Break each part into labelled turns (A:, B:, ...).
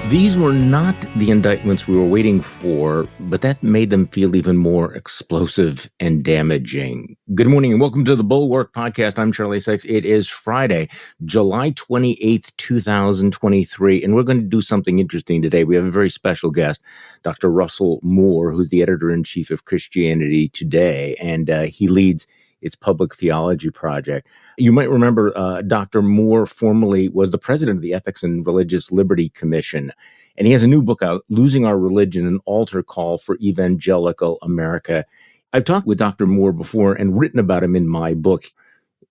A: These were not the indictments we were waiting for, but that made them feel even more explosive and damaging. Good morning and welcome to the Bulwark Podcast. I'm Charlie Sykes. It is Friday, July 28th, 2023, and we're going to do something interesting today. We have a very special guest, Dr. Russell Moore, who's the editor-in-chief of Christianity Today, and he leads its public theology project. You might remember Dr. Moore formerly was the president of the Ethics and Religious Liberty Commission, and he has a new book out, Losing Our Religion, an altar call for evangelical America. I've talked with Dr. Moore before and written about him in my book.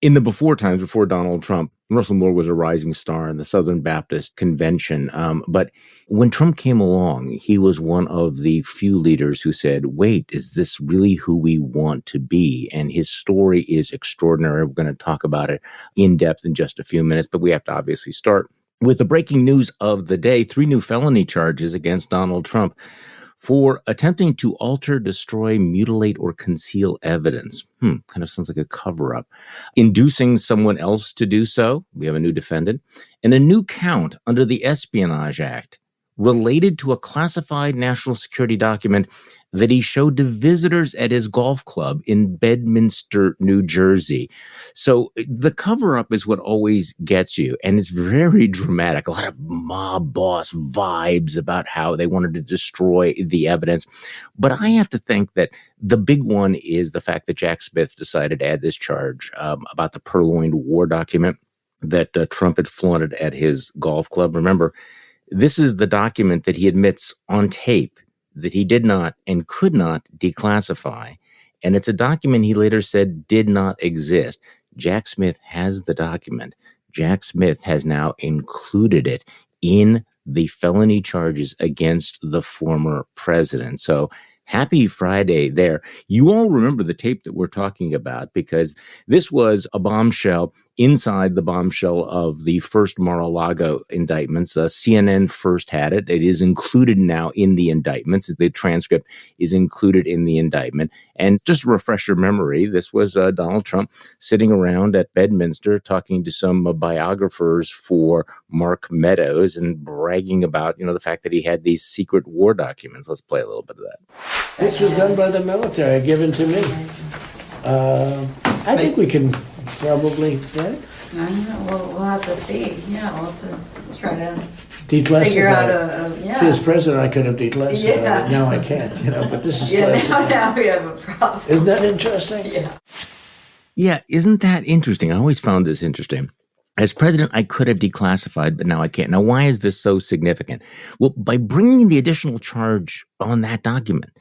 A: In the before times, before Donald Trump, Russell Moore was a rising star in the Southern Baptist Convention. But when Trump came along, he was one of the few leaders who said, wait, is this really who we want to be? And his story is extraordinary. We're going to talk about it in depth in just a few minutes, but we have to obviously start with the breaking news of the day. 3 new felony charges against Donald Trump for attempting to alter, destroy, mutilate, or conceal evidence. Kind of sounds like a cover-up. Inducing someone else to do so. We have a new defendant. And a new count under the Espionage Act related to a classified national security document that he showed to visitors at his golf club in Bedminster, New Jersey. So the cover-up is what always gets you, and it's very dramatic. A lot of mob boss vibes about how they wanted to destroy the evidence. But I have to think that the big one is the fact that Jack Smith decided to add this charge about the Purloined War document that Trump had flaunted at his golf club. Remember, this is the document that he admits on tape that he did not and could not declassify. And it's a document he later said did not exist. Jack Smith has the document. Jack Smith has now included it in the felony charges against the former president. So happy Friday there. You all remember the tape that we're talking about because this was a bombshell inside the bombshell of the first Mar-a-Lago indictments. CNN first had it. It is included now in the indictments. The transcript is included in the indictment. And just to refresh your memory, this was Donald Trump sitting around at Bedminster talking to some biographers for Mark Meadows and bragging about, the fact that he had these secret war documents. Let's play a little bit of that.
B: This was done by the military, given to me. I think we can probably, right?
C: I don't know. We'll have to see. Yeah, we'll have to try to
B: Declassify.
C: figure out yeah.
B: See, as president, I could have declassified
C: Yeah.
B: it. Now I can't, but this is
C: Yeah,
B: classified.
C: now we have a problem.
B: Isn't that interesting?
C: Yeah.
A: Yeah, isn't that interesting? I always found this interesting. As president, I could have declassified, but now I can't. Now, why is this so significant? Well, by bringing the additional charge on that document,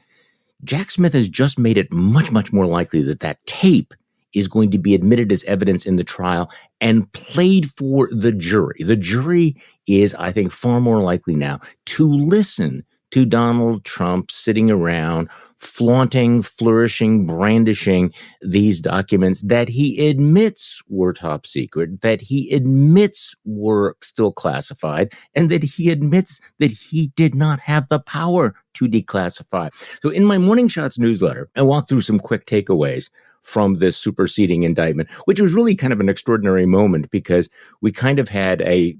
A: Jack Smith has just made it much, much more likely that that tape is going to be admitted as evidence in the trial and played for the jury. The jury is, I think, far more likely now to listen to Donald Trump sitting around flaunting, flourishing, brandishing these documents that he admits were top secret, that he admits were still classified, and that he admits that he did not have the power to declassify. So in my Morning Shots newsletter, I walked through some quick takeaways from this superseding indictment, which was really kind of an extraordinary moment because we kind of had a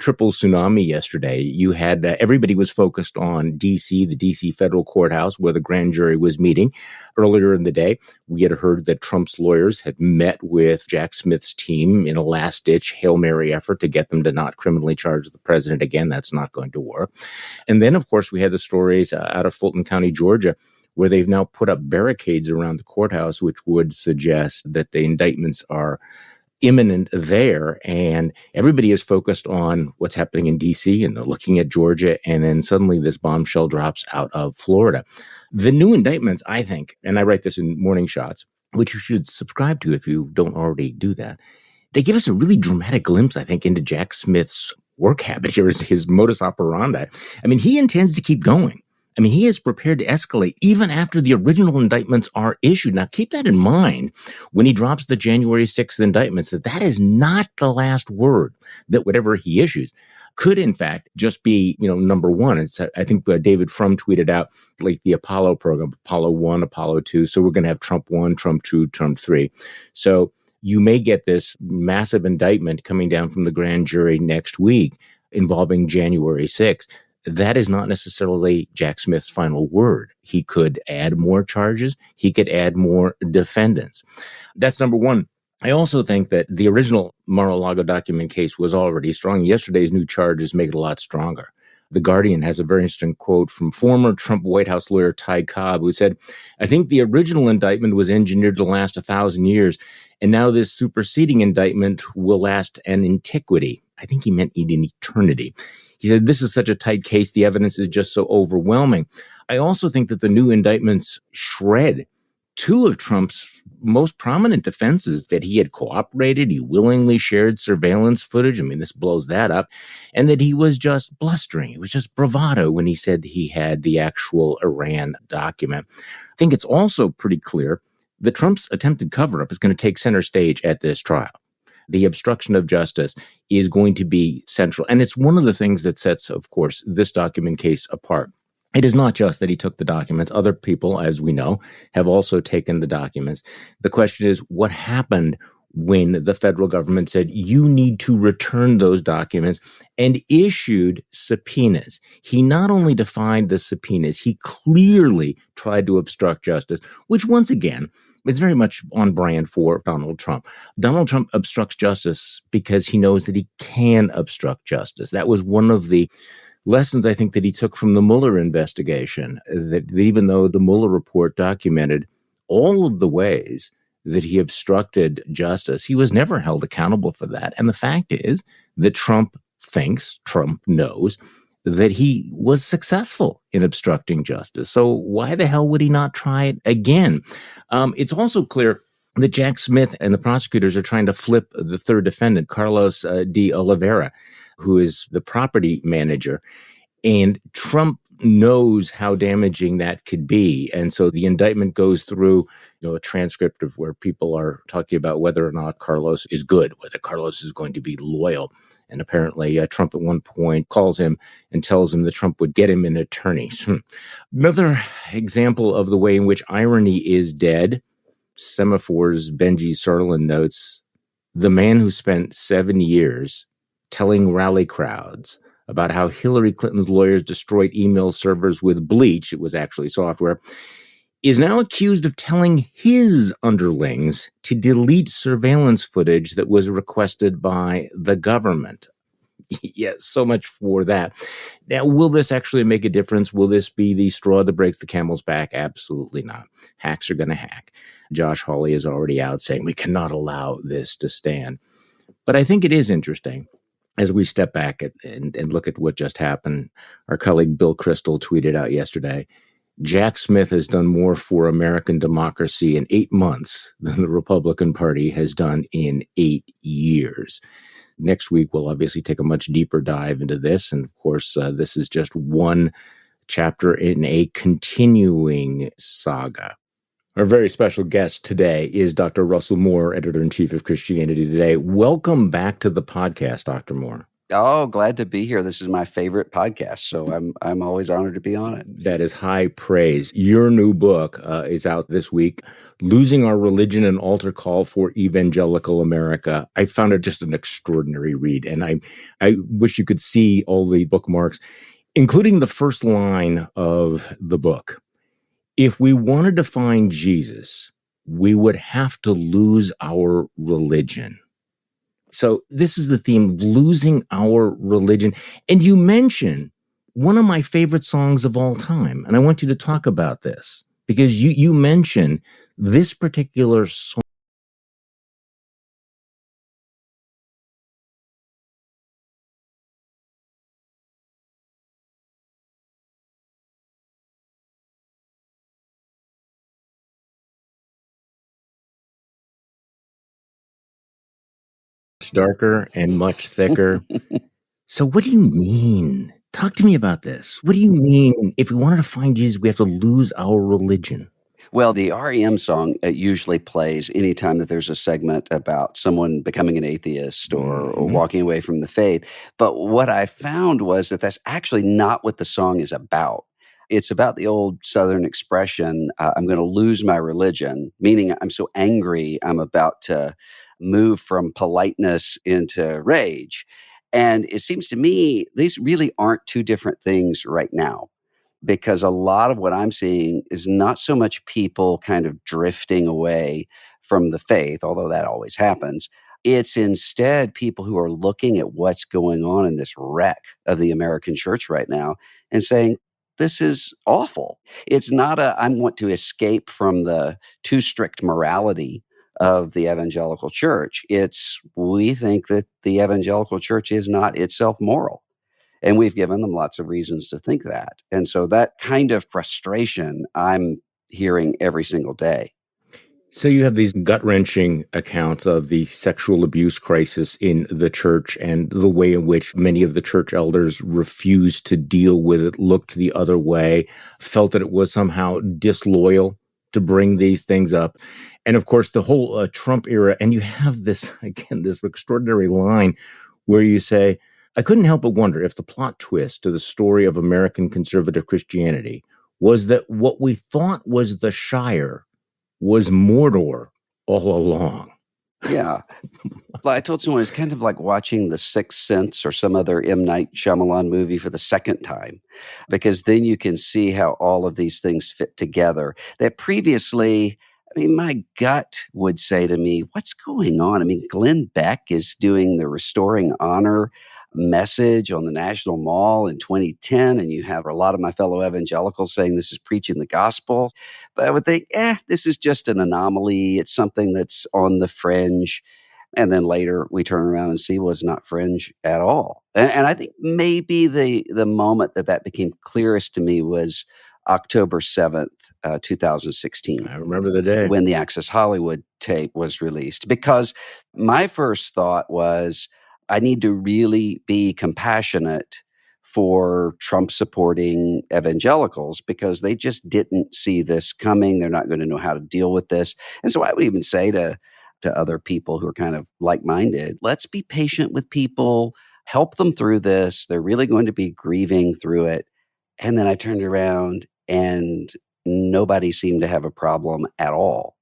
A: triple tsunami yesterday. You had everybody was focused on D.C., the D.C. federal courthouse where the grand jury was meeting. Earlier in the day, we had heard that Trump's lawyers had met with Jack Smith's team in a last-ditch Hail Mary effort to get them to not criminally charge the president again. That's not going to work. And then, of course, we had the stories out of Fulton County, Georgia, where they've now put up barricades around the courthouse, which would suggest that the indictments are imminent there. And everybody is focused on what's happening in D.C. and they're looking at Georgia. And then suddenly this bombshell drops out of Florida. The new indictments, I think, and I write this in Morning Shots, which you should subscribe to if you don't already do that, they give us a really dramatic glimpse, I think, into Jack Smith's work habit here, his modus operandi. I mean, he intends to keep going. I mean, he is prepared to escalate even after the original indictments are issued. Now, keep that in mind when he drops the January 6th indictments, that is not the last word, that whatever he issues could, in fact, just be, number one. It's, I think David Frum tweeted out like the Apollo program, Apollo 1, Apollo 2. So we're going to have Trump 1, Trump 2, Trump 3. So you may get this massive indictment coming down from the grand jury next week involving January 6th. that is not necessarily Jack Smith's final word. He could add more charges. He could add more defendants. That's number one. I also think that the original Mar-a-Lago document case was already strong. Yesterday's new charges make it a lot stronger. The Guardian has a very interesting quote from former Trump White House lawyer Ty Cobb, who said, "I think the original indictment was engineered to last 1,000 years, and now this superseding indictment will last an antiquity." I think he meant an eternity. He said, "This is such a tight case. The evidence is just so overwhelming." I also think that the new indictments shred two of Trump's most prominent defenses, that he had cooperated, he willingly shared surveillance footage. I mean, this blows that up. And that he was just blustering. It was just bravado when he said he had the actual Iran document. I think it's also pretty clear that Trump's attempted cover-up is going to take center stage at this trial. The obstruction of justice is going to be central. And it's one of the things that sets, of course, this document case apart. It is not just that he took the documents. Other people, as we know, have also taken the documents. The question is, what happened when the federal government said, you need to return those documents, and issued subpoenas? He not only defied the subpoenas, he clearly tried to obstruct justice, which once again, it's very much on brand for Donald Trump. Donald Trump obstructs justice because he knows that he can obstruct justice. That was one of the lessons, I think, that he took from the Mueller investigation, that even though the Mueller report documented all of the ways that he obstructed justice, he was never held accountable for that. And the fact is that Trump knows that he was successful in obstructing justice. So why the hell would he not try it again? It's also clear that Jack Smith and the prosecutors are trying to flip the third defendant, Carlos de Oliveira, who is the property manager. And Trump knows how damaging that could be. And so the indictment goes through, a transcript of where people are talking about whether or not Carlos is good, whether Carlos is going to be loyal. And apparently Trump at one point calls him and tells him that Trump would get him an attorney. Another example of the way in which irony is dead. Semaphore's Benji Sarlin notes, the man who spent 7 years telling rally crowds about how Hillary Clinton's lawyers destroyed email servers with bleach, it was actually software, is now accused of telling his underlings to delete surveillance footage that was requested by the government. Yes, so much for that. Now, will this actually make a difference? Will this be the straw that breaks the camel's back? Absolutely not. Hacks are going to hack. Josh Hawley is already out saying we cannot allow this to stand. But I think it is interesting as we step back and look at what just happened. Our colleague Bill Kristol tweeted out yesterday, Jack Smith has done more for American democracy in 8 months than the Republican Party has done in 8 years. Next week, we'll obviously take a much deeper dive into this. And of course, this is just one chapter in a continuing saga. Our very special guest today is Dr. Russell Moore, editor-in-chief of Christianity Today. Welcome back to the podcast, Dr. Moore.
D: Oh, glad to be here. This is my favorite podcast, so I'm always honored to be on it.
A: That is high praise. Your new book is out this week, Losing Our Religion, an Altar Call for Evangelical America. I found it just an extraordinary read, and I wish you could see all the bookmarks, including the first line of the book. If we wanted to find Jesus, we would have to lose our religion. So this is the theme of losing our religion. And you mention one of my favorite songs of all time. And I want you to talk about this because you mention this particular song. Darker and much thicker. So what do you mean? Talk to me about this. What do you mean if we wanted to find Jesus, we have to lose our religion?
D: Well, the REM song usually plays anytime that there's a segment about someone becoming an atheist or walking away from the faith. But what I found was that that's actually not what the song is about. It's about the old Southern expression, I'm going to lose my religion, meaning I'm so angry, I'm about to move from politeness into rage. And it seems to me these really aren't two different things right now, because a lot of what I'm seeing is not so much people kind of drifting away from the faith, although that always happens. It's instead people who are looking at what's going on in this wreck of the American church right now and saying, this is awful. It's not I want to escape from the too strict morality of the evangelical church. It's we think that the evangelical church is not itself moral. And we've given them lots of reasons to think that. And so that kind of frustration I'm hearing every single day.
A: So you have these gut-wrenching accounts of the sexual abuse crisis in the church and the way in which many of the church elders refused to deal with it, looked the other way, felt that it was somehow disloyal to bring these things up. And of course, the whole Trump era, and you have this, again, this extraordinary line where you say, I couldn't help but wonder if the plot twist to the story of American conservative Christianity was that what we thought was the Shire was Mordor all along.
D: Yeah. I told someone it's kind of like watching The Sixth Sense or some other M. Night Shyamalan movie for the second time, because then you can see how all of these things fit together. That previously, I mean, my gut would say to me, what's going on? I mean, Glenn Beck is doing the Restoring Honor message on the National Mall in 2010, and you have a lot of my fellow evangelicals saying this is preaching the gospel. But I would think, this is just an anomaly. It's something that's on the fringe. And then later we turn around and see was not fringe at all. And I think maybe the moment that became clearest to me was October 7th, 2016.
A: I remember the day.
D: When the Access Hollywood tape was released. Because my first thought was, I need to really be compassionate for Trump-supporting evangelicals because they just didn't see this coming. They're not going to know how to deal with this. And so I would even say to other people who are kind of like-minded, let's be patient with people, help them through this. They're really going to be grieving through it. And then I turned around and nobody seemed to have a problem at all.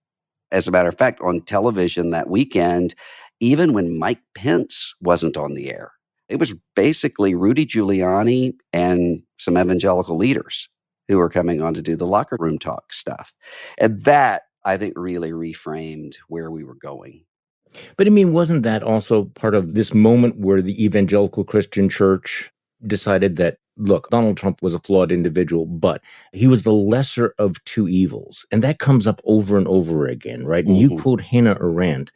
D: As a matter of fact, on television that weekend, even when Mike Pence wasn't on the air, it was basically Rudy Giuliani and some evangelical leaders who were coming on to do the locker room talk stuff. And that, I think, really reframed where we were going.
A: But I mean, wasn't that also part of this moment where the evangelical Christian church decided that, look, Donald Trump was a flawed individual, but he was the lesser of two evils. And that comes up over and over again, right? And you quote Hannah Arendt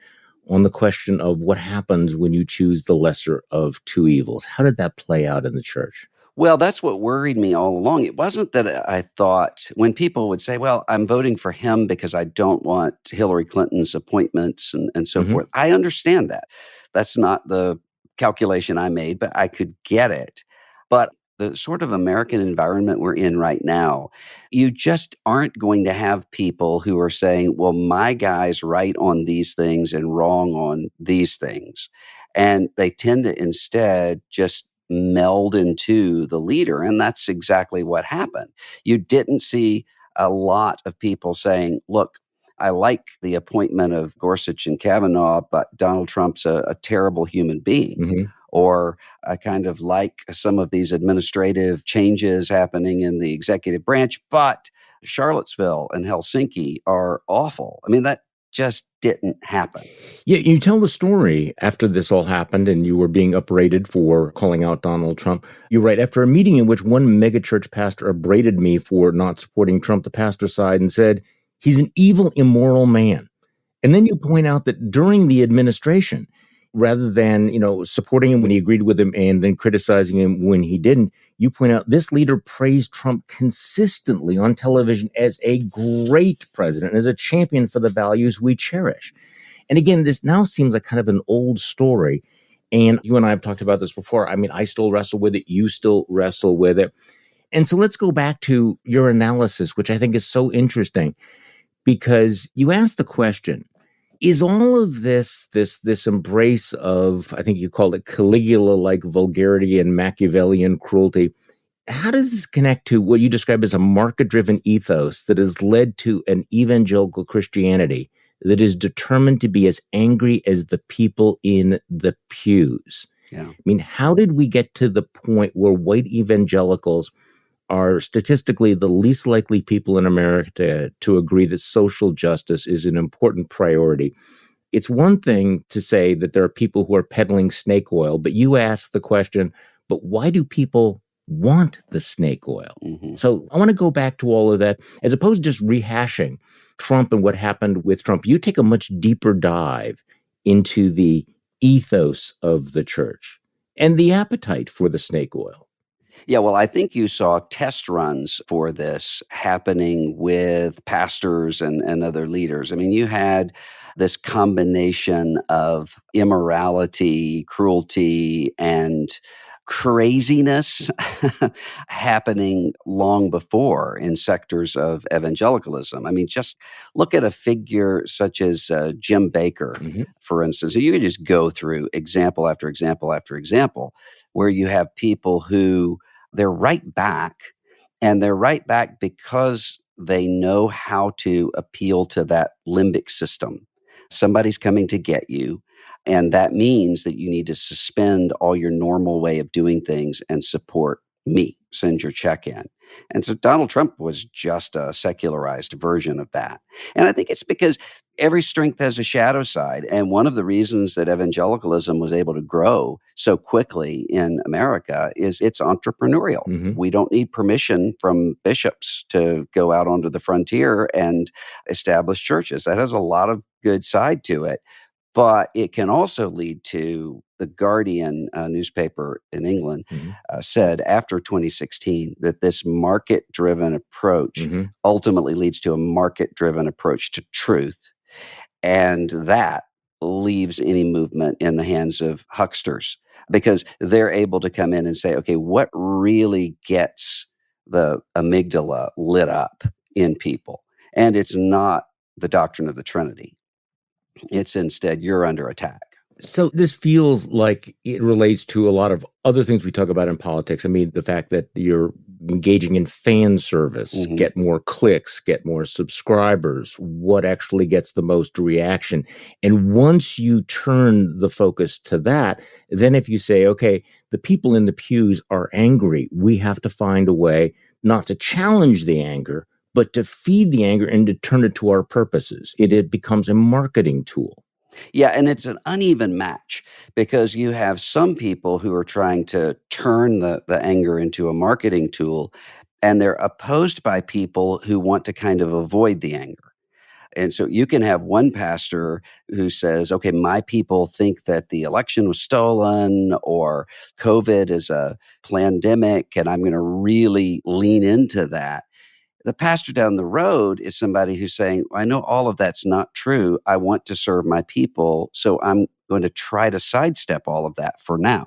A: on the question of what happens when you choose the lesser of two evils. How did that play out in the church?
D: Well, that's what worried me all along. It wasn't that I thought when people would say, well, I'm voting for him because I don't want Hillary Clinton's appointments and so forth. I understand that. That's not the calculation I made, but I could get it. But the sort of American environment we're in right now, you just aren't going to have people who are saying, well, my guy's right on these things and wrong on these things. And they tend to instead just meld into the leader. And that's exactly what happened. You didn't see a lot of people saying, look, I like the appointment of Gorsuch and Kavanaugh, but Donald Trump's a terrible human being. Or I kind of like some of these administrative changes happening in the executive branch, but Charlottesville and Helsinki are awful. I mean, that just didn't happen.
A: Yeah, you tell the story after this all happened and you were being upbraided for calling out Donald Trump. You write, after a meeting in which one megachurch pastor upbraided me for not supporting Trump, the pastor sighed and said, he's an evil, immoral man. And then you point out that during the administration, rather than, supporting him when he agreed with him and then criticizing him when he didn't, you point out this leader praised Trump consistently on television as a great president, as a champion for the values we cherish. And again, this now seems like kind of an old story. And you and I have talked about this before. I mean, I still wrestle with it. You still wrestle with it. And so let's go back to your analysis, which I think is so interesting, because you asked the question, is all of this embrace of, I think you called it Caligula-like vulgarity and Machiavellian cruelty, how does this connect to what you describe as a market-driven ethos that has led to an evangelical Christianity that is determined to be as angry as the people in the pews?
D: Yeah.
A: I mean, how did we get to the point where white evangelicals are statistically the least likely people in America to agree that social justice is an important priority? It's one thing to say that there are people who are peddling snake oil, but you ask the question, but why do people want the snake oil?
D: Mm-hmm.
A: So I want to go back to all of that, as opposed to just rehashing Trump and what happened with Trump. You take a much deeper dive into the ethos of the church and the appetite for the snake oil.
D: Yeah, well, I think you saw test runs for this happening with pastors and other leaders. I mean, you had this combination of immorality, cruelty, and craziness happening long before in sectors of evangelicalism. I mean, just look at a figure such as Jim Baker, for instance. You could just go through example after example after example, where you have people who they're right back, and they're right back because they know how to appeal to that limbic system. Somebody's coming to get you, and that means that you need to suspend all your normal way of doing things and support me, send your check in. And so Donald Trump was just a secularized version of that. And I think it's because every strength has a shadow side. And one of the reasons that evangelicalism was able to grow so quickly in America is it's entrepreneurial. We don't need permission from bishops to go out onto the frontier and establish churches. That has a lot of good side to it. But it can also lead to the Guardian newspaper in England said after 2016 that this market-driven approach ultimately leads to a market-driven approach to truth. And that leaves any movement in the hands of hucksters because they're able to come in and say, okay, what really gets the amygdala lit up in people? And it's not the doctrine of the Trinity. It's instead, you're under attack.
A: So this feels like it relates to a lot of other things we talk about in politics. I mean, the fact that you're engaging in fan service, get more clicks, get more subscribers, what actually gets the most reaction. And once you turn the focus to that, then if you say, okay, the people in the pews are angry, we have to find a way not to challenge the anger, but to feed the anger and to turn it to our purposes. It becomes a marketing tool.
D: Yeah, and it's an uneven match because you have some people who are trying to turn the anger into a marketing tool, and they're opposed by people who want to kind of avoid the anger. And so you can have one pastor who says, okay, my people think that the election was stolen or COVID is a pandemic, and I'm going to really lean into that. The pastor down the road is somebody who's saying, I know all of that's not true. I want to serve my people, so I'm going to try to sidestep all of that for now,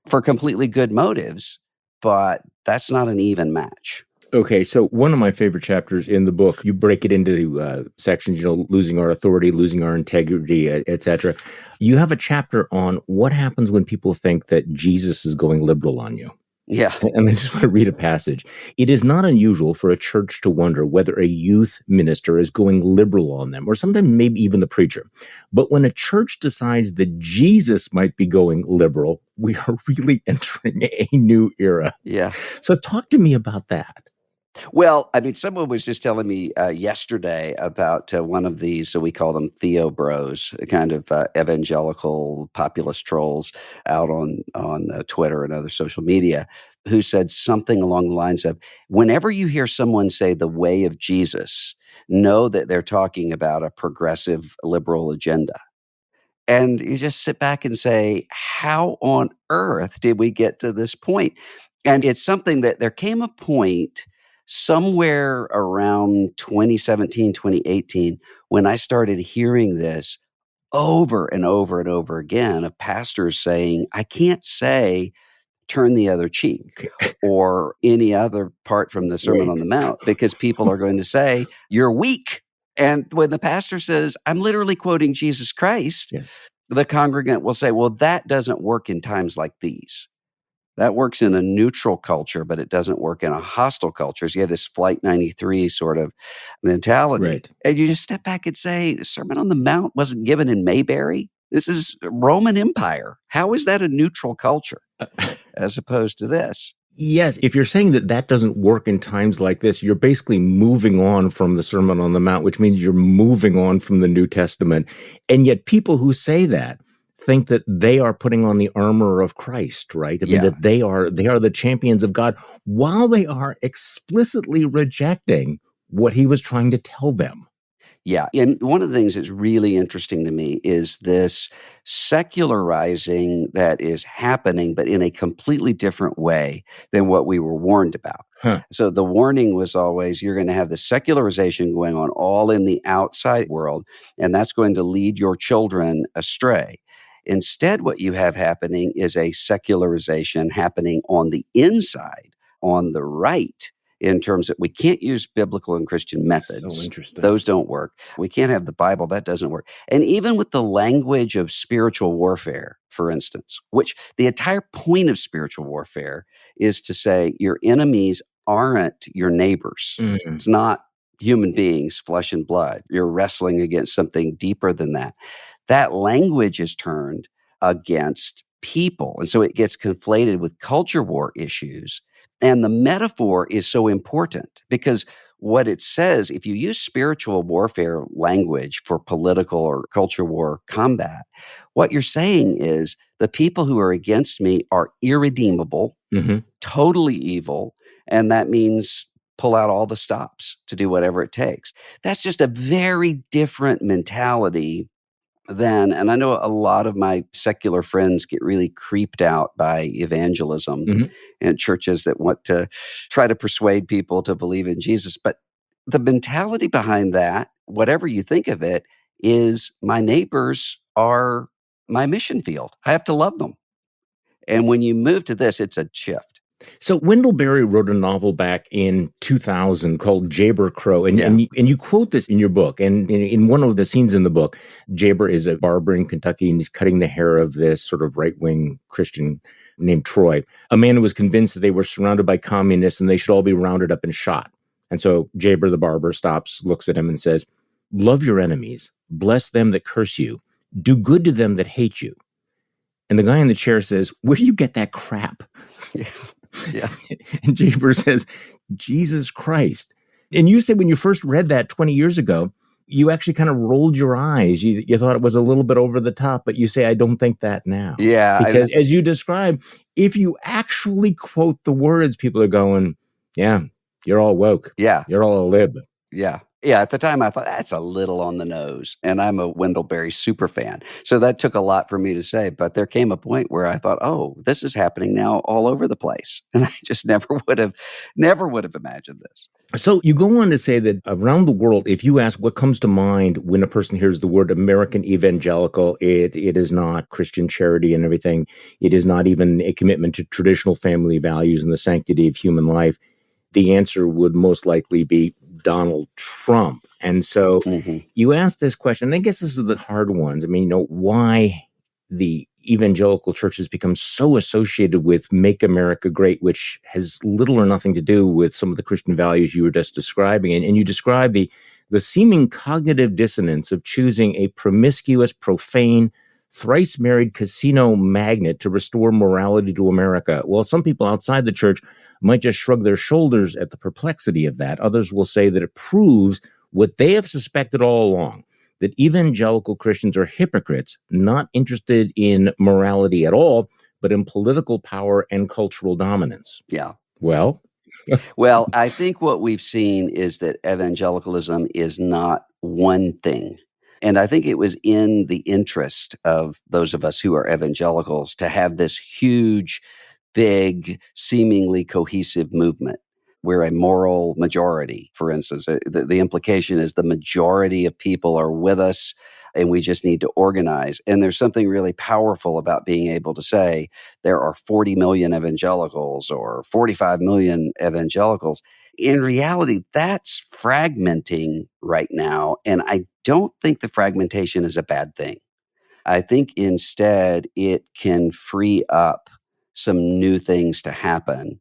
D: for completely good motives, but that's not an even match.
A: Okay, so one of my favorite chapters in the book, you break it into sections, losing our authority, losing our integrity, et cetera. You have a chapter on what happens when people think that Jesus is going liberal on you.
D: Yeah.
A: And I just want to read a passage. It is not unusual for a church to wonder whether a youth minister is going liberal on them, or sometimes maybe even the preacher. But when a church decides that Jesus might be going liberal, we are really entering a new era.
D: Yeah.
A: So talk to me about that.
D: Well, I mean, someone was just telling me yesterday about one of these, so we call them theo-bros, kind of evangelical populist trolls out on Twitter and other social media, who said something along the lines of, whenever you hear someone say the way of Jesus, know that they're talking about a progressive liberal agenda. And you just sit back and say, how on earth did we get to this point? And it's something that there came a point somewhere around 2017, 2018, when I started hearing this over and over and over again of pastors saying, I can't say turn the other cheek or any other part from the Sermon on the Mount because people are going to say, you're weak. And when the pastor says, I'm literally quoting Jesus Christ, the congregant will say, well, that doesn't work in times like these. That works in a neutral culture, but it doesn't work in a hostile culture. So you have this Flight 93 sort of mentality.
A: Right.
D: And you just step back and say, the Sermon on the Mount wasn't given in Mayberry. This is Roman Empire. How is that a neutral culture as opposed to this?
A: Yes, if you're saying that that doesn't work in times like this, you're basically moving on from the Sermon on the Mount, which means you're moving on from the New Testament. And yet people who say that think that they are putting on the armor of Christ, right? I mean, that they are the champions of God, while they are explicitly rejecting what he was trying to tell them.
D: Yeah. And one of the things that's really interesting to me is this secularizing that is happening, but in a completely different way than what we were warned about.
A: Huh.
D: So the warning was always you're going to have the secularization going on all in the outside world, and that's going to lead your children astray. Instead, what you have happening is a secularization happening on the inside, on the right, in terms that we can't use biblical and Christian methods.
A: So interesting.
D: Those don't work. We can't have the Bible. That doesn't work. And even with the language of spiritual warfare, for instance, which the entire point of spiritual warfare is to say your enemies aren't your neighbors.
A: Mm.
D: It's not human beings, flesh and blood. You're wrestling against something deeper than that. That language is turned against people. And so it gets conflated with culture war issues. And the metaphor is so important because what it says, if you use spiritual warfare language for political or culture war combat, what you're saying is the people who are against me are irredeemable, totally evil, and that means pull out all the stops to do whatever it takes. That's just a very different mentality than, and I know a lot of my secular friends get really creeped out by evangelism and churches that want to try to persuade people to believe in Jesus. But the mentality behind that, whatever you think of it, is my neighbors are my mission field. I have to love them. And when you move to this, it's a shift.
A: So Wendell Berry wrote a novel back in 2000 called Jayber Crow, and you quote this in your book. And in one of the scenes in the book, Jayber is a barber in Kentucky, and he's cutting the hair of this sort of right-wing Christian named Troy, a man who was convinced that they were surrounded by communists and they should all be rounded up and shot. And so Jayber, the barber, stops, looks at him and says, "Love your enemies, bless them that curse you, do good to them that hate you." And the guy in the chair says, "Where do you get that crap?"
D: Yeah.
A: And Jayber says, "Jesus Christ." And you said when you first read that 20 years ago, you actually kind of rolled your eyes. You thought it was a little bit over the top, but you say, "I don't think that now."
D: Yeah.
A: Because as you describe, if you actually quote the words, people are going, "Yeah, you're all woke.
D: Yeah.
A: You're all a lib."
D: Yeah. Yeah. At the time, I thought that's a little on the nose. And I'm a Wendell Berry super fan. So that took a lot for me to say. But there came a point where I thought, oh, this is happening now all over the place. And I just never would have imagined this.
A: So you go on to say that around the world, if you ask what comes to mind when a person hears the word American evangelical, it is not Christian charity and everything. It is not even a commitment to traditional family values and the sanctity of human life. The answer would most likely be Donald Trump. And so you ask this question, and I guess this is the hard ones. I mean, why the evangelical church has become so associated with Make America Great, which has little or nothing to do with some of the Christian values you were just describing. And you describe the seeming cognitive dissonance of choosing a promiscuous, profane, thrice married casino magnate to restore morality to America. Well, some people outside the church might just shrug their shoulders at the perplexity of that. Others will say that it proves what they have suspected all along, that evangelical Christians are hypocrites, not interested in morality at all, but in political power and cultural dominance.
D: Yeah.
A: Well,
D: Well, I think what we've seen is that evangelicalism is not one thing. And I think it was in the interest of those of us who are evangelicals to have this huge, big, seemingly cohesive movement. We're a moral majority, for instance. The implication is the majority of people are with us and we just need to organize. And there's something really powerful about being able to say there are 40 million evangelicals or 45 million evangelicals. In reality, that's fragmenting right now. And I don't think the fragmentation is a bad thing. I think instead it can free up some new things to happen.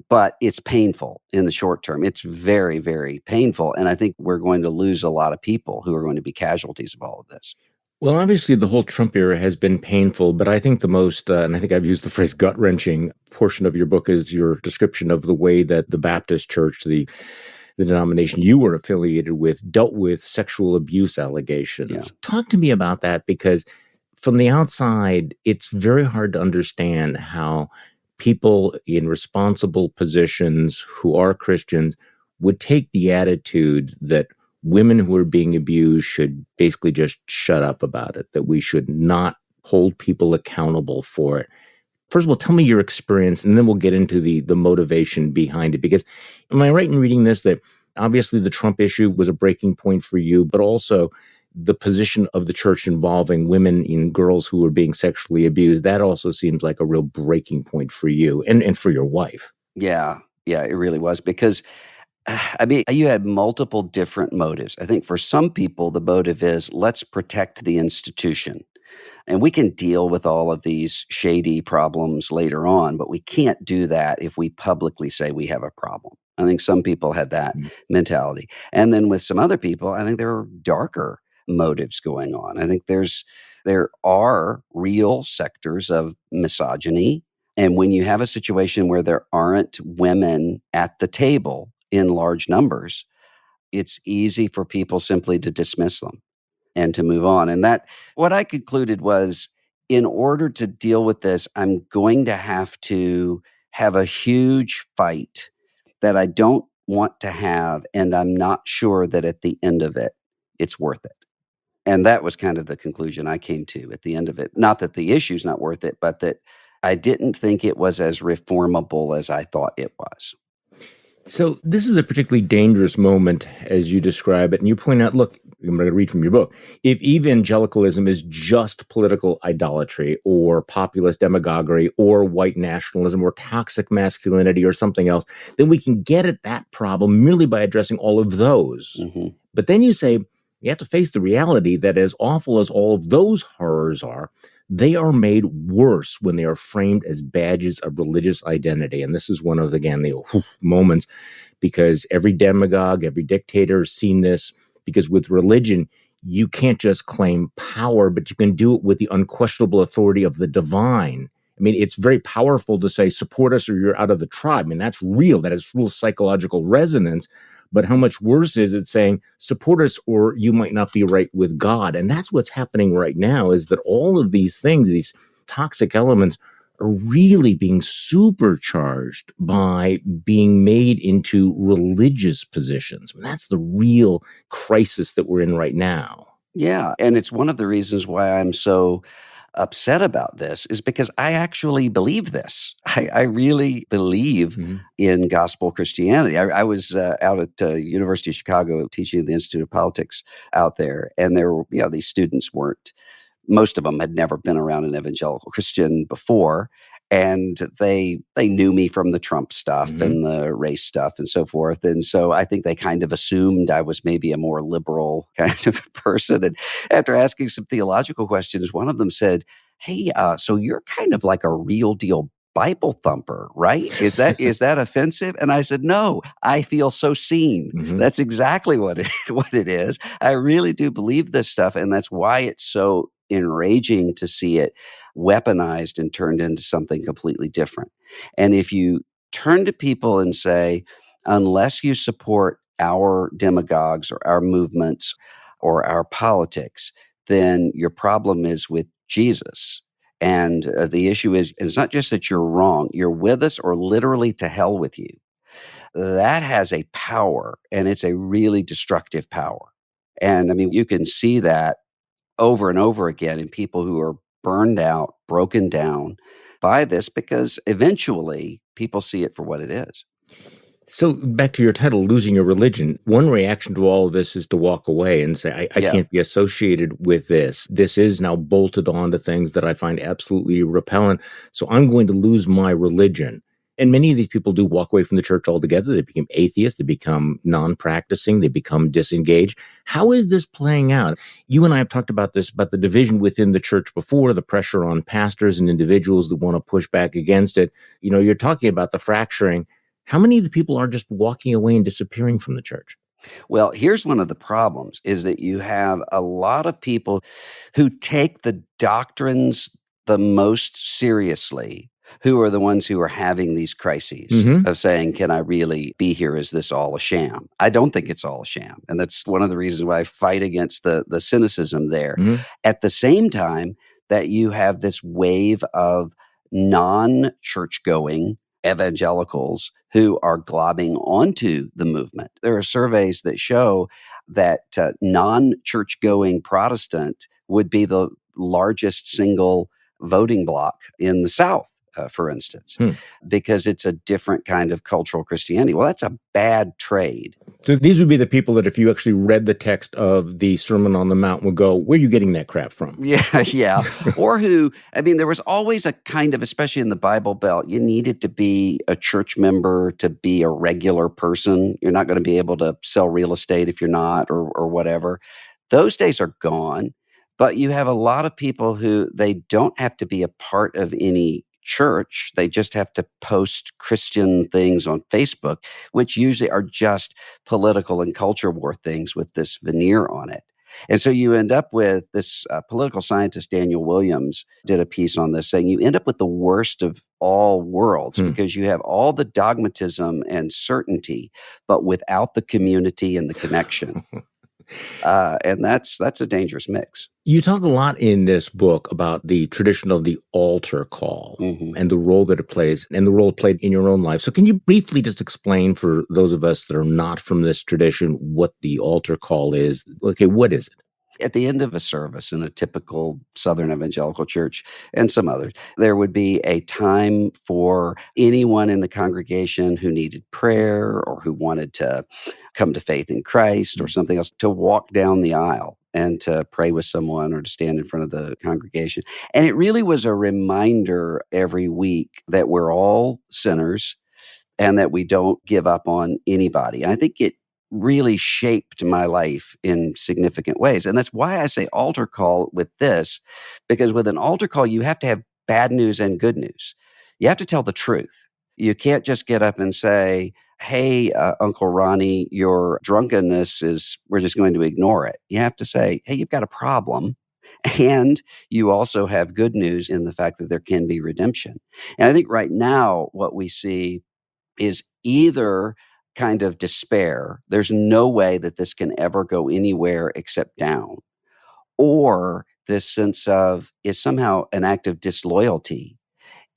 D: But it's painful in the short term. It's very, very painful. And I think we're going to lose a lot of people who are going to be casualties of all of this.
A: Well, obviously, the whole Trump era has been painful, but I think the most, and I think I've used the phrase gut-wrenching portion of your book is your description of the way that the Baptist Church, the denomination you were affiliated with, dealt with sexual abuse allegations.
D: Yeah.
A: Talk to me about that, because from the outside, it's very hard to understand how people in responsible positions who are Christians would take the attitude that women who are being abused should basically just shut up about it, that we should not hold people accountable for it. First of all, tell me your experience, and then we'll get into the motivation behind it. Because am I right in reading this that obviously the Trump issue was a breaking point for you, but also the position of the church involving women and girls who were being sexually abused, that also seems like a real breaking point for you and for your wife.
D: Yeah, it really was because I mean, you had multiple different motives. I think for some people, the motive is let's protect the institution. And we can deal with all of these shady problems later on, but we can't do that if we publicly say we have a problem. I think some people had that mentality. And then with some other people, I think there are darker motives going on. I think there are real sectors of misogyny. And when you have a situation where there aren't women at the table in large numbers, it's easy for people simply to dismiss them and to move on. And that, what I concluded was, in order to deal with this, I'm going to have a huge fight that I don't want to have, and I'm not sure that at the end of it, it's worth it. And that was kind of the conclusion I came to at the end of it. Not that the issue's not worth it, but that I didn't think it was as reformable as I thought it was.
A: So this is a particularly dangerous moment, as you describe it. And you point out, look, I'm going to read from your book. If evangelicalism is just political idolatry or populist demagoguery or white nationalism or toxic masculinity or something else, then we can get at that problem merely by addressing all of those. Mm-hmm. But then you say, you have to face the reality that as awful as all of those horrors are, they are made worse when they are framed as badges of religious identity. And this is one of, again, the moments, because every demagogue, every dictator has seen this, because with religion, you can't just claim power, but you can do it with the unquestionable authority of the divine. I mean, it's very powerful to say, support us or you're out of the tribe. I mean, that's real. That has real psychological resonance. But how much worse is it saying, support us or you might not be right with God? And that's what's happening right now, is that all of these things, these toxic elements, are really being supercharged by being made into religious positions. I mean, that's the real crisis that we're in right now.
D: Yeah. And it's one of the reasons why I'm so upset about this, is because I actually believe this. I really believe in gospel Christianity. I was out at University of Chicago teaching at the Institute of Politics out there, and there were, these students most of them had never been around an evangelical Christian before. And they knew me from the Trump stuff and the race stuff and so forth. And so I think they kind of assumed I was maybe a more liberal kind of person. And after asking some theological questions, one of them said, "Hey, so you're kind of like a real deal Bible thumper, right? Is that offensive?" And I said, "No, I feel so seen." That's exactly what it is. I really do believe this stuff. And that's why it's so enraging to see it weaponized and turned into something completely different. And if you turn to people and say, unless you support our demagogues or our movements or our politics, then your problem is with Jesus. And the issue is, it's not just that you're wrong, you're with us or literally to hell with you. That has a power, and it's a really destructive power. And I mean, you can see that over and over again in people who are burned out, broken down by this, because eventually people see it for what it is.
A: So back to your title, Losing Your Religion, one reaction to all of this is to walk away and say, I can't be associated with this. This is now bolted on to things that I find absolutely repellent. So I'm going to lose my religion. And many of these people do walk away from the church altogether. They become atheists. They become non-practicing. They become disengaged. How is this playing out? You and I have talked about this, about the division within the church before, the pressure on pastors and individuals that want to push back against it. You're talking about the fracturing. How many of the people are just walking away and disappearing from the church?
D: Well, here's one of the problems is that you have a lot of people who take the doctrines the most seriously, who are the ones who are having these crises
A: Mm-hmm.
D: of saying, can I really be here? Is this all a sham? I don't think it's all a sham. And that's one of the reasons why I fight against the cynicism there.
A: Mm-hmm.
D: At the same time that you have this wave of non-church going evangelicals who are globbing onto the movement. There are surveys that show that non-church going Protestant would be the largest single voting bloc in the South, for instance, because it's a different kind of cultural Christianity. Well, that's a bad trade.
A: So these would be the people that if you actually read the text of the Sermon on the Mount would go, where are you getting that crap from?
D: Yeah. Or who, I mean, there was always a kind of, especially in the Bible Belt, you needed to be a church member to be a regular person. You're not going to be able to sell real estate if you're not, or whatever. Those days are gone. But you have a lot of people who they don't have to be a part of any church. They just have to post Christian things on Facebook, which usually are just political and culture war things with this veneer on it. And so you end up with this political scientist, Daniel Williams, did a piece on this saying you end up with the worst of all worlds because you have all the dogmatism and certainty, but without the community and the connection. And that's a dangerous mix.
A: You talk a lot in this book about the tradition of the altar call and the role that it plays and the role it played in your own life. So can you briefly just explain for those of us that are not from this tradition what the altar call is? Okay, what is it?
D: At the end of a service in a typical Southern evangelical church and some others, there would be a time for anyone in the congregation who needed prayer or who wanted to come to faith in Christ or something else to walk down the aisle and to pray with someone or to stand in front of the congregation. And it really was a reminder every week that we're all sinners and that we don't give up on anybody. And I think it really shaped my life in significant ways. And that's why I say altar call with this, because with an altar call, you have to have bad news and good news. You have to tell the truth. You can't just get up and say, hey, Uncle Ronnie, your drunkenness we're just going to ignore it. You have to say, hey, you've got a problem. And you also have good news in the fact that there can be redemption. And I think right now what we see is either kind of despair, there's no way that this can ever go anywhere except down, or this sense of is somehow an act of disloyalty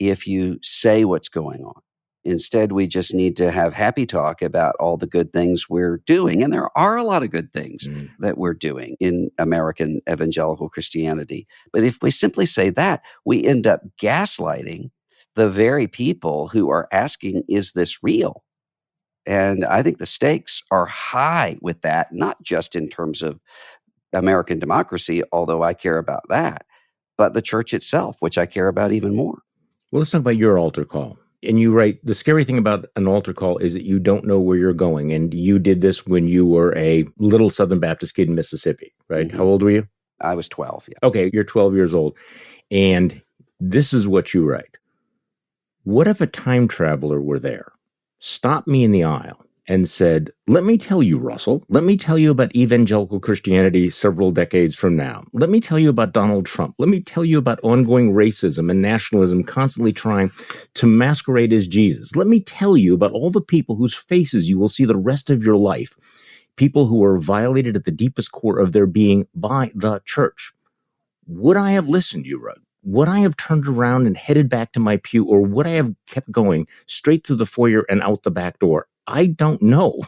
D: if you say what's going on. Instead, we just need to have happy talk about all the good things we're doing. And there are a lot of good things that we're doing in American evangelical Christianity. But if we simply say that, we end up gaslighting the very people who are asking, is this real? And I think the stakes are high with that, not just in terms of American democracy, although I care about that, but the church itself, which I care about even more.
A: Well, let's talk about your altar call. And you write, the scary thing about an altar call is that you don't know where you're going. And you did this when you were a little Southern Baptist kid in Mississippi, right? How old were you?
D: I was 12, yeah.
A: Okay, you're 12 years old. And this is what you write. What if a time traveler were there, stopped me in the aisle, and said, let me tell you, Russell, let me tell you about evangelical Christianity several decades from now. Let me tell you about Donald Trump. Let me tell you about ongoing racism and nationalism constantly trying to masquerade as Jesus. Let me tell you about all the people whose faces you will see the rest of your life, people who are violated at the deepest core of their being by the church. Would I have listened, you wrote? Would I have turned around and headed back to my pew, or would I have kept going straight through the foyer and out the back door? I don't know.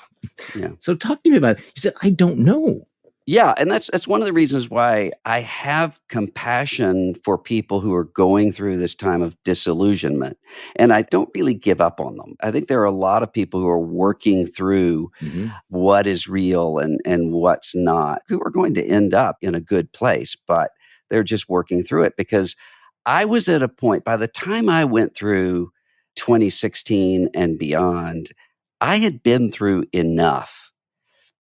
D: Yeah.
A: So talk to me about it. You said, I don't know.
D: Yeah, and that's one of the reasons why I have compassion for people who are going through this time of disillusionment. And I don't really give up on them. I think there are a lot of people who are working through what is real and what's not, who are going to end up in a good place, but they're just working through it. Because I was at a point, by the time I went through 2016 and beyond, I had been through enough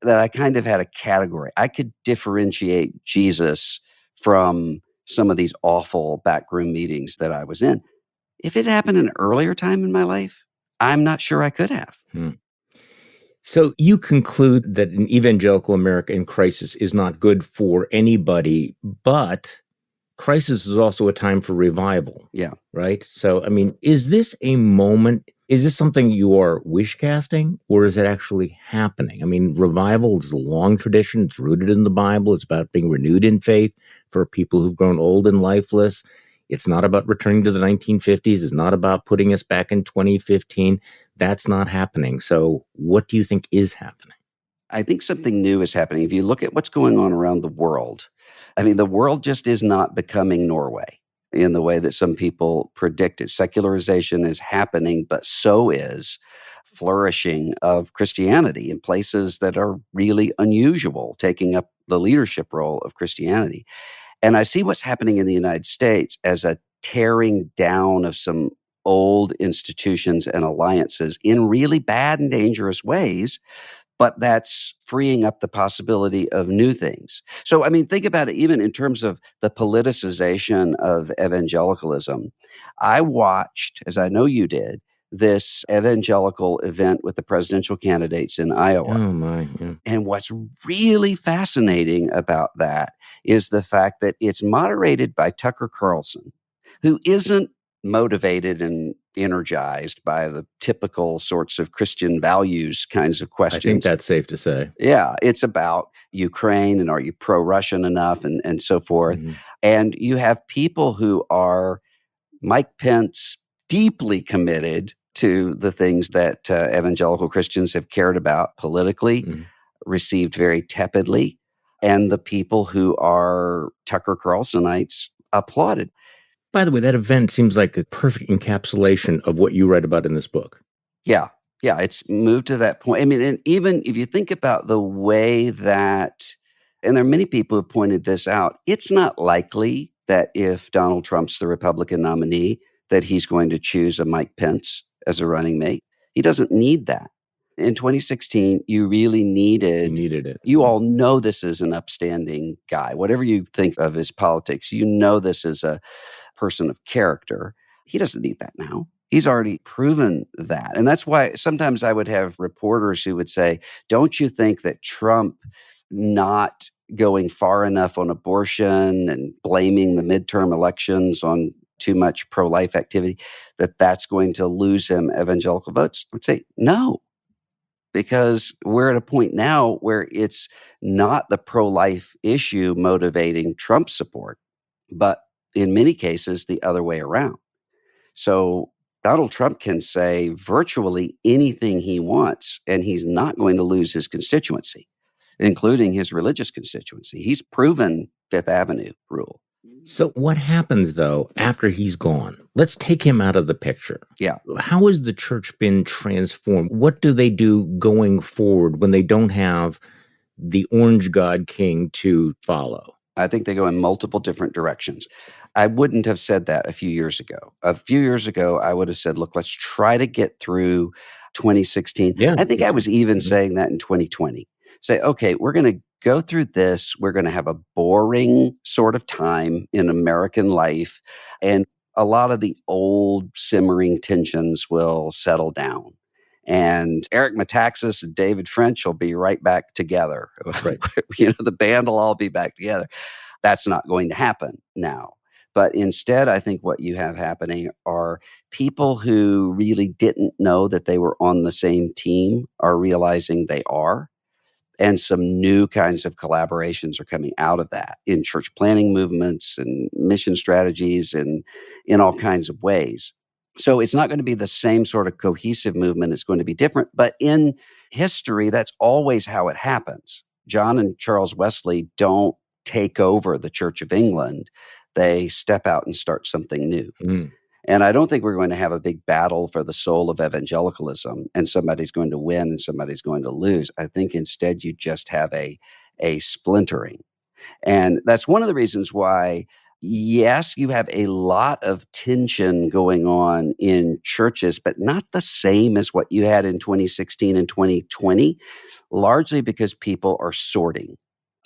D: that I kind of had a category. I could differentiate Jesus from some of these awful backroom meetings that I was in. If it happened an earlier time in my life, I'm not sure I could have.
A: So you conclude that an evangelical America in crisis is not good for anybody, but crisis is also a time for revival.
D: Yeah.
A: Right? So, I mean, is this a moment? Is this something you are wish casting, or is it actually happening? I mean, revival is a long tradition. It's rooted in the Bible. It's about being renewed in faith for people who've grown old and lifeless. It's not about returning to the 1950s. It's not about putting us back in 2015. That's not happening. So what do you think is happening?
D: I think something new is happening. If you look at what's going on around the world, I mean, the world just is not becoming Norway in the way that some people predicted. Secularization is happening, but so is flourishing of Christianity in places that are really unusual, taking up the leadership role of Christianity. And I see what's happening in the United States as a tearing down of some old institutions and alliances in really bad and dangerous ways, but that's freeing up the possibility of new things. So, I mean, think about it even in terms of the politicization of evangelicalism. I watched, as I know you did, this evangelical event with the presidential candidates in Iowa.
A: Oh, my. Yeah.
D: And what's really fascinating about that is the fact that it's moderated by Tucker Carlson, who isn't motivated and energized by the typical sorts of Christian values kinds of questions.
A: I think that's safe to say.
D: Yeah, it's about Ukraine and are you pro-Russian enough and so forth.
A: Mm-hmm.
D: And you have people who are Mike Pence, deeply committed to the things that evangelical Christians have cared about politically, received very tepidly, and the people who are Tucker Carlsonites applauded.
A: By the way, that event seems like a perfect encapsulation of what you read about in this book.
D: Yeah, it's moved to that point. I mean, and even if you think about the way that, and there are many people who have pointed this out, it's not likely that if Donald Trump's the Republican nominee, that he's going to choose a Mike Pence as a running mate. He doesn't need that. In 2016, you really needed
A: it.
D: You all know this is an upstanding guy. Whatever you think of his politics, you know this is a person of character. He doesn't need that now. He's already proven that. And that's why sometimes I would have reporters who would say, don't you think that Trump not going far enough on abortion and blaming the midterm elections on too much pro-life activity, that's going to lose him evangelical votes? I would say no, because we're at a point now where it's not the pro-life issue motivating Trump support, but in many cases the other way around. So Donald Trump can say virtually anything he wants, and he's not going to lose his constituency, including his religious constituency. He's proven Fifth Avenue rule.
A: So what happens, though, after he's gone? Let's take him out of the picture.
D: Yeah.
A: How has the church been transformed? What do they do going forward when they don't have the orange god king to follow?
D: I think they go in multiple different directions. I wouldn't have said that a few years ago. A few years ago, I would have said, look, let's try to get through 2016.
A: Yeah,
D: I think I was even saying that in 2020. Say, okay, we're going to go through this. We're going to have a boring sort of time in American life, and a lot of the old simmering tensions will settle down. And Eric Metaxas and David French will be right back together.
A: Right.
D: The band will all be back together. That's not going to happen now. But instead, I think what you have happening are people who really didn't know that they were on the same team are realizing they are. And some new kinds of collaborations are coming out of that in church planning movements and mission strategies and in all kinds of ways. So it's not going to be the same sort of cohesive movement. It's going to be different. But in history, that's always how it happens. John and Charles Wesley don't take over the Church of England. They step out and start something new. And I don't think we're going to have a big battle for the soul of evangelicalism and somebody's going to win and somebody's going to lose. I think instead you just have a splintering. And that's one of the reasons why, yes, you have a lot of tension going on in churches, but not the same as what you had in 2016 and 2020, largely because people are sorting.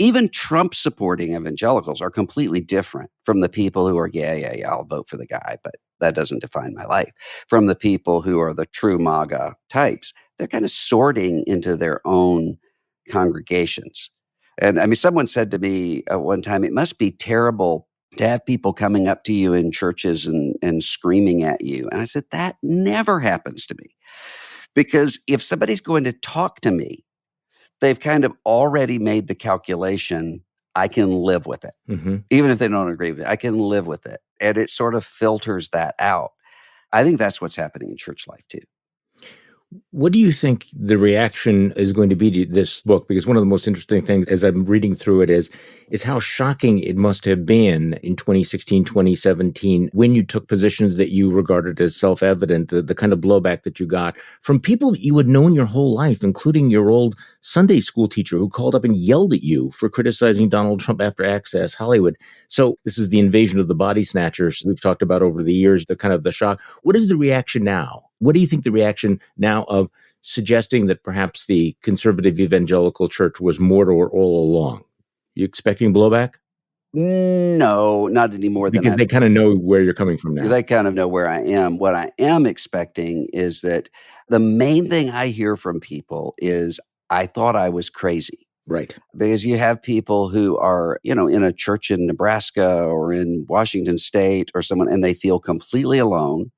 D: Even Trump-supporting evangelicals are completely different from the people who are, yeah, I'll vote for the guy, but that doesn't define my life. From the people who are the true MAGA types, they're kind of sorting into their own congregations. And I mean, someone said to me one time, it must be terrible to have people coming up to you in churches and screaming at you. And I said, that never happens to me. Because if somebody's going to talk to me, they've kind of already made the calculation, I can live with it.
A: Mm-hmm.
D: Even if they don't agree with it, I can live with it. And it sort of filters that out. I think that's what's happening in church life too.
A: What do you think the reaction is going to be to this book? Because one of the most interesting things as I'm reading through it is how shocking it must have been in 2016, 2017, when you took positions that you regarded as self-evident, the kind of blowback that you got from people that you had known your whole life, including your old Sunday school teacher who called up and yelled at you for criticizing Donald Trump after Access Hollywood. So this is the invasion of the body snatchers we've talked about over the years, the kind of the shock. What is the reaction now? What do you think the reaction now of suggesting that perhaps the conservative evangelical church was Mordor all along? You expecting blowback?
D: No, not anymore.
A: Because they kind of know where you're coming from now.
D: They kind of know where I am. What I am expecting is that the main thing I hear from people is, I thought I was crazy.
A: Right.
D: Because you have people who are, in a church in Nebraska or in Washington State or someone, and they feel completely alone.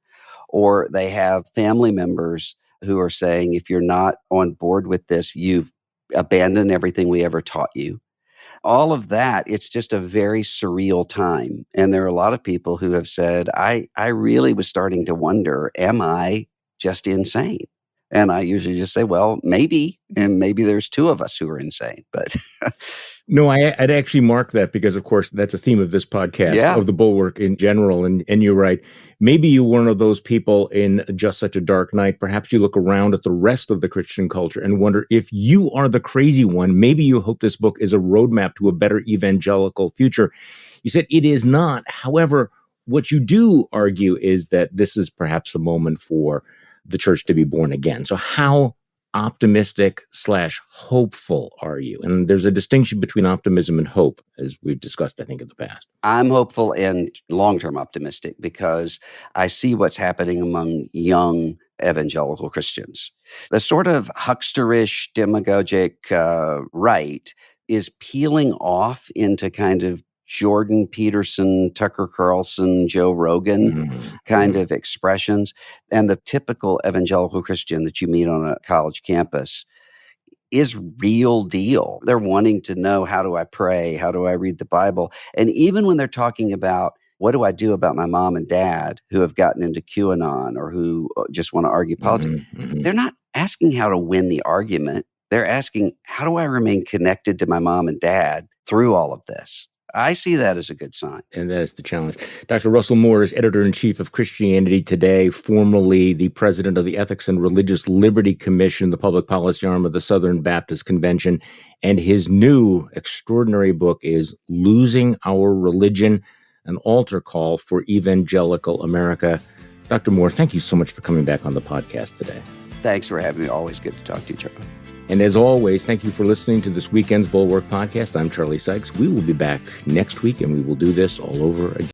D: Or they have family members who are saying, if you're not on board with this, you've abandoned everything we ever taught you. All of that, it's just a very surreal time. And there are a lot of people who have said, I really was starting to wonder, am I just insane? And I usually just say, well, maybe, and maybe there's two of us who are insane. But
A: no, I'd actually mark that because, of course, that's a theme of this podcast, of the Bulwark in general. And you're right. Maybe you're one of those people in just such a dark night. Perhaps you look around at the rest of the Christian culture and wonder if you are the crazy one. Maybe you hope this book is a roadmap to a better evangelical future. You said it is not. However, what you do argue is that this is perhaps the moment for the church to be born again. So how optimistic/hopeful are you? And there's a distinction between optimism and hope, as we've discussed, I think, in the past.
D: I'm hopeful and long-term optimistic because I see what's happening among young evangelical Christians. The sort of hucksterish, demagogic right is peeling off into kind of Jordan Peterson, Tucker Carlson, Joe Rogan kind of expressions. And the typical evangelical Christian that you meet on a college campus is real deal. They're wanting to know, how do I pray? How do I read the Bible? And even when they're talking about, what do I do about my mom and dad who have gotten into QAnon or who just want to argue politics? They're not asking how to win the argument. They're asking, how do I remain connected to my mom and dad through all of this? I see that as a good sign.
A: And that's the challenge. Dr. Russell Moore is editor-in-chief of Christianity Today, formerly the president of the Ethics and Religious Liberty Commission, the public policy arm of the Southern Baptist Convention. And his new extraordinary book is Losing Our Religion, an altar call for evangelical America. Dr. Moore, thank you so much for coming back on the podcast today.
D: Thanks for having me. Always good to talk to you, Charlie.
A: And as always, thank you for listening to this weekend's Bulwark Podcast. I'm Charlie Sykes. We will be back next week, and we will do this all over again.